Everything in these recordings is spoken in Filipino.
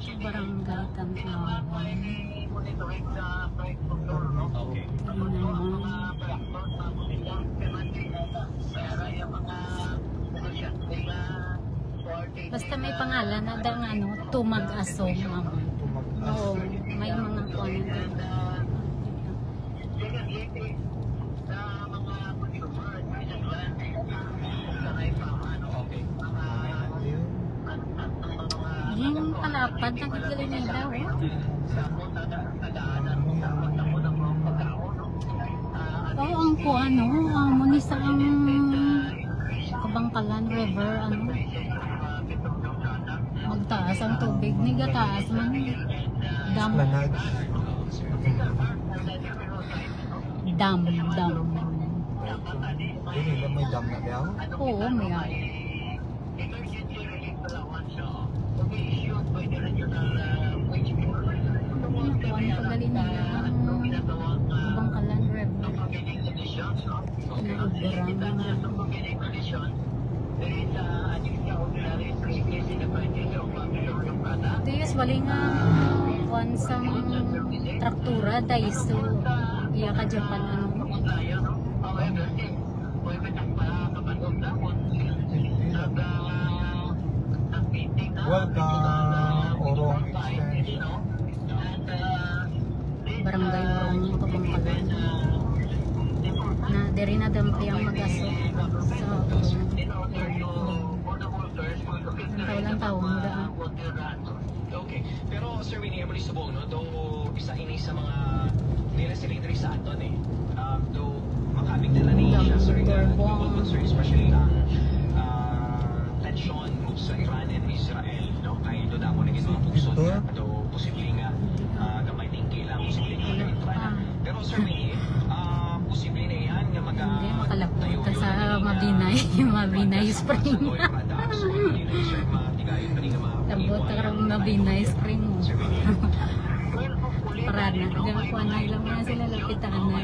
Barangay Tanlawan. Okay. Basta may pangalan na dang ano, Tumag-Asong. Oo, may mga kuwan na. Yung palapad, nagagaling nila, Oo, ang po ano, muna sa Kabangkalan River, ano, magtaas ang tubig, nigataas man, dam. Dam. May dam na diyan? Oo, may nakuha na pagaling nila ang Kabangkalan River. Ito yung wali nga kuwan sa traktura daiso iya ka Japan ano. Orong Barangay Orong yung Kabangkalan na diri na dampi ang mag-aso sa ang taon da. Okay. Pero Sir Winnie, mo subong no, do isa ini sa mga nila sila diri sa aton do makabig na ni siya sir global concern, especially ang tension sa Iran and Israel, no, kay do damo naging mga pugsod do posible nga gamay tingki lang posible nga intrana. Pero Sir Winnie, posible na yan nga hindi makalapot sa Mabinay Spring. Labot ka karang Mabinay Spring mo. Para na, hanggang kuha na ilang mga sila lapitan na.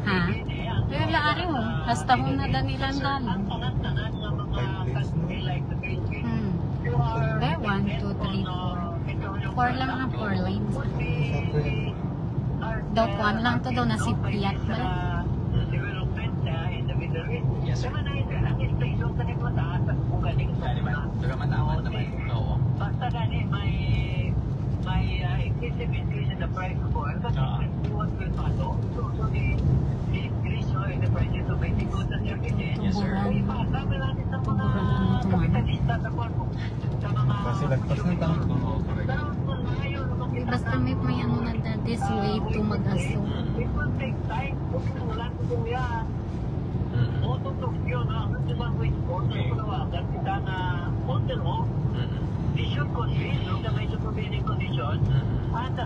Ha? Pero laari mo, basta mo na danilan dalan. Kaya 1, 2, 3, 4. 4 lang ang 4 lanes. Daw kuhan lang to daw na si Piat ba? Yes, sir. Matawad naman. Oo. Basta gani may excessive increase in the price of oil. Kasi what will follow? So the increase in the prices of basic goods and services. Yes, sir. Ay, makasama natin sa mga kapitalista sa mga kasi lagpas na tayo. Basta may ano na this way to mag-aso. It will take time. Wala ko yan. Tutok yun, kasi bang wage order ko nawagan kita na order mo, they should consider the major prevailing condition and